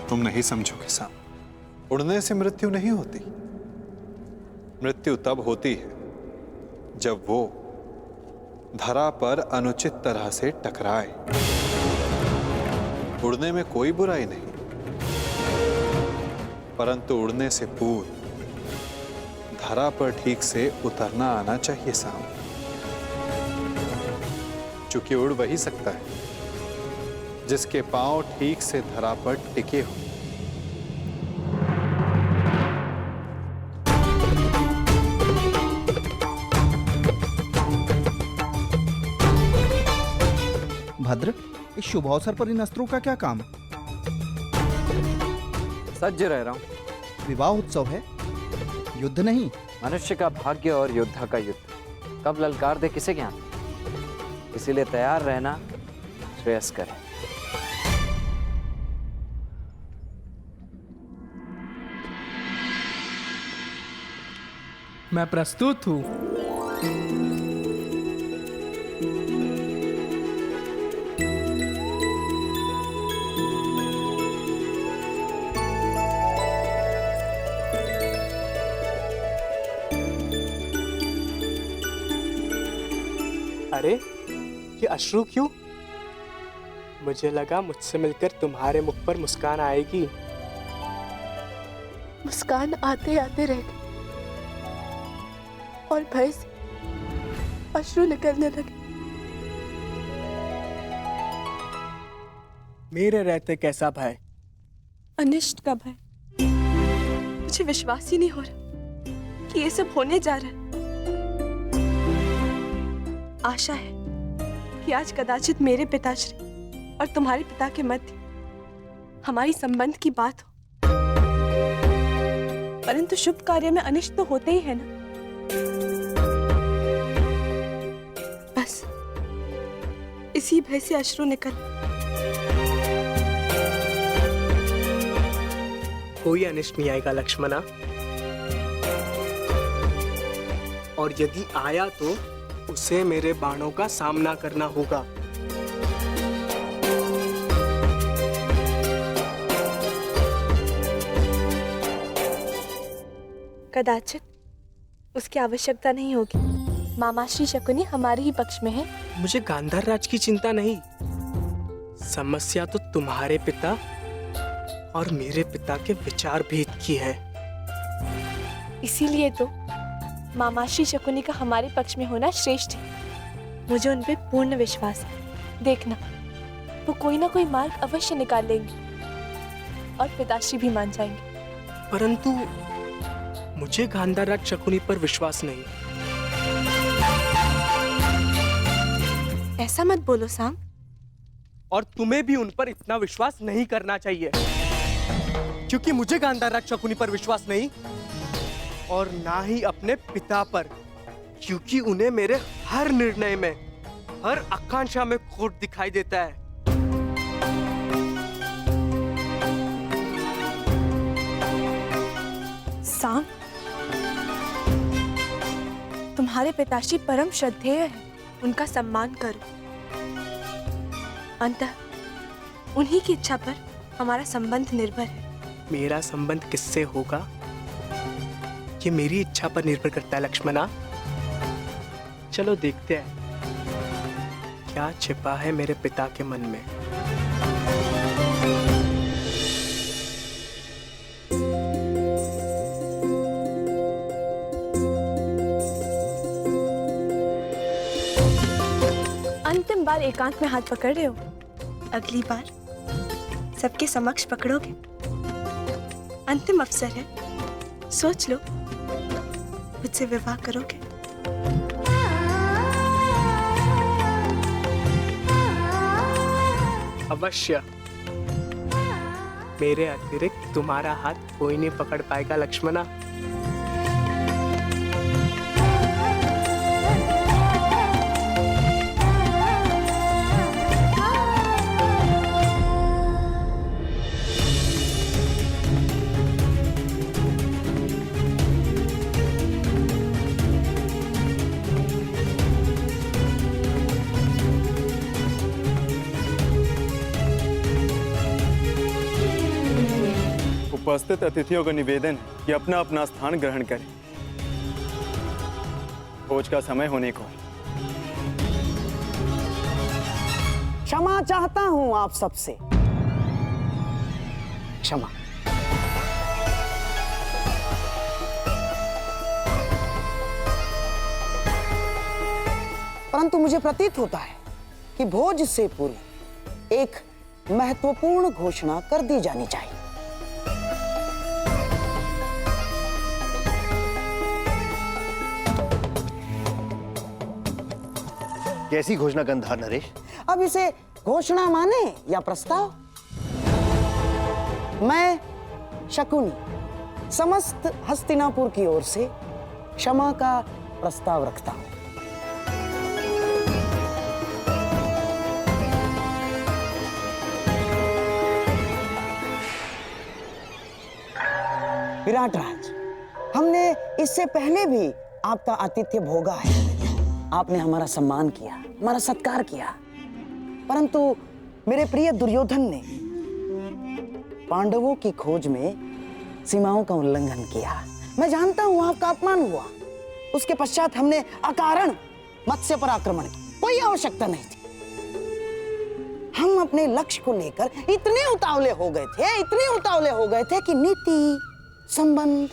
तुम नहीं समझोगे साम, उड़ने से मृत्यु नहीं होती। मृत्यु तब होती है जब वो धरा पर अनुचित तरह से टकराए। उड़ने में कोई बुराई नहीं, परंतु उड़ने से पूर्व धरा पर ठीक से उतरना आना चाहिए साम। चूंकि उड़ वही सकता है जिसके पांव ठीक से धरा पर टिके हो। भद्र, इस शुभ अवसर पर इन अस्त्रों का क्या काम? सज्ज रह रहा हूं। विवाह उत्सव है, युद्ध नहीं। मनुष्य का भाग्य और योद्धा का युद्ध कब ललकार दे किसे ज्ञान, इसीलिए तैयार रहना श्रेयस्कर है। मैं प्रस्तुत हूं। अरे ये अश्रु क्यों? मुझे लगा मुझसे मिलकर तुम्हारे मुख पर मुस्कान आएगी। मुस्कान आते आते रह गई और भय से अश्रु निकलने लगे। मेरे रहते कैसा भय? अनिष्ट का भय। मुझे विश्वास ही नहीं हो रहा कि ये सब होने जा रहा है। आशा है कि आज कदाचित मेरे पिताश्री और तुम्हारे पिता के मध्य हमारी संबंध की बात हो, परंतु शुभ कार्य में अनिष्ट तो होते ही है ना। बस इसी भय से अश्रु निकल। कोई अनिष्ट नहीं आएगा लक्ष्मणा, और यदि आया तो उसे मेरे बाणों का सामना करना होगा। कदाचित उसकी आवश्यकता नहीं होगी। मामाश्री शकुनी हमारे ही पक्ष में है। मुझे गांधार राज की चिंता नहीं, समस्या तो तुम्हारे पिता और मेरे पिता के विचार भेद की है। इसीलिए तो मामाश्री शकुनी का हमारे पक्ष में होना श्रेष्ठ है। मुझे उन पे पूर्ण विश्वास है। देखना, वो कोई ना कोई मार्ग अवश्य निकाल लेंगे और पिताश्री भी मान जाएंगे। परंतु मुझे गांधाराज शकुनी पर विश्वास नहीं। ऐसा मत बोलो साम। और तुम्हें भी उन पर इतना विश्वास नहीं करना चाहिए, क्योंकि मुझे गांधाराज शकुनी पर विश्वास नहीं और ना ही अपने पिता पर, क्योंकि उन्हें मेरे हर निर्णय में, हर आकांक्षा में खोट दिखाई देता है। साम, तुम्हारे पिताश्री परम श्रद्धेय हैं, उनका सम्मान करो। अंततः उन्हीं की इच्छा पर हमारा संबंध निर्भर है। मेरा संबंध किससे होगा, ये मेरी इच्छा पर निर्भर करता है लक्ष्मणा। चलो देखते हैं क्या छिपा है मेरे पिता के मन में। अंतिम बार एकांत में हाथ पकड़ रहे हो, अगली बार सबके समक्ष पकड़ोगे। अंतिम अवसर है, सोच लो, मुझसे विवाह करोगे? अवश्य। मेरे अतिरिक्त तुम्हारा हाथ कोई नहीं पकड़ पाएगा लक्ष्मणा। उपस्थित अतिथियों का निवेदन है कि अपना अपना स्थान ग्रहण करें। भोज का समय होने को। क्षमा चाहता हूं आप सबसे, क्षमा। परंतु मुझे प्रतीत होता है कि भोज से पूर्व एक महत्वपूर्ण घोषणा कर दी जानी चाहिए। कैसी घोषणा गंधार नरेश? अब इसे घोषणा माने या प्रस्ताव? मैं शकुनी समस्त हस्तिनापुर की ओर से क्षमा का प्रस्ताव रखता हूं। विराट राज, हमने इससे पहले भी आपका आतिथ्य भोगा है। आपने हमारा सम्मान किया, हमारा सत्कार किया, परंतु मेरे प्रिय दुर्योधन ने पांडवों की खोज में सीमाओं का उल्लंघन किया। मैं जानता हूं आपका अपमान हुआ। उसके पश्चात हमने अकारण मत्स्य पर आक्रमण किया, कोई आवश्यकता नहीं थी। हम अपने लक्ष्य को लेकर इतने उतावले हो गए थे कि नीति, संबंध,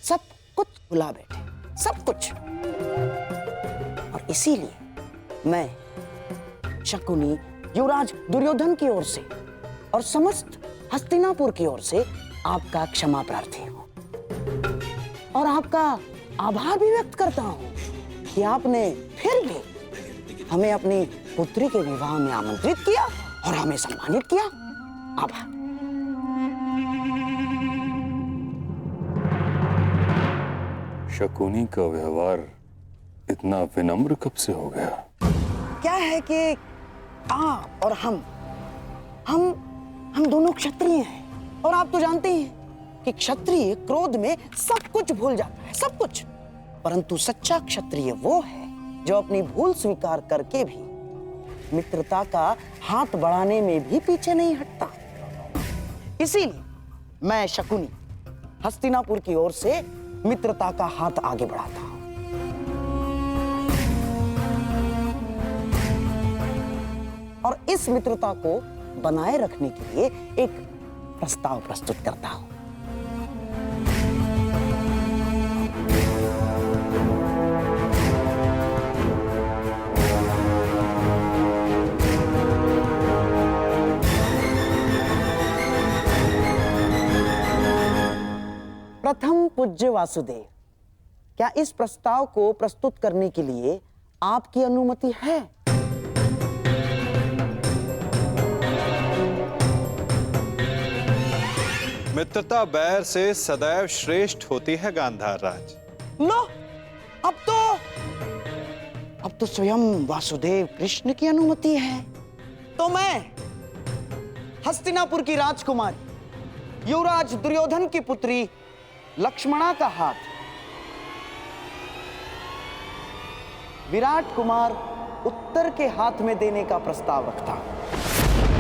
सब कुछ भुला बैठे, सब कुछ। और इसीलिए मैं शकुनी युवराज दुर्योधन की ओर से और समस्त हस्तिनापुर की ओर से आपका क्षमा प्रार्थी हूं और आपका आभार भी व्यक्त करता हूं कि आपने फिर भी हमें अपनी पुत्री के विवाह में आमंत्रित किया और हमें सम्मानित किया। आभार। शकुनी का व्यवहार इतना विनम्र कब से हो गया? क्या है कि आप और हम दोनों क्षत्रिय हैं और आप तो जानते हैं कि क्षत्रिय क्रोध में सब कुछ भूल जाता है, सब कुछ। परंतु सच्चा क्षत्रिय वो है जो अपनी भूल स्वीकार करके भी मित्रता का हाथ बढ़ाने में भी पीछे नहीं हटता। इसीलिए मैं शकुनी हस्तिनापुर की ओर से मित्रता का हाथ आगे बढ़ाता हूं। और इस मित्रता को बनाए रखने के लिए एक प्रस्ताव प्रस्तुत करता हूं। प्रथम पूज्य वासुदेव, क्या इस प्रस्ताव को प्रस्तुत करने के लिए आपकी अनुमति है? मित्रता बैर से सदैव श्रेष्ठ होती है गांधार राज। लो, अब तो स्वयं वासुदेव कृष्ण की अनुमति है। तो मैं हस्तिनापुर की राजकुमारी युवराज दुर्योधन की पुत्री लक्ष्मणा का हाथ विराट कुमार उत्तर के हाथ में देने का प्रस्ताव रखता हूं।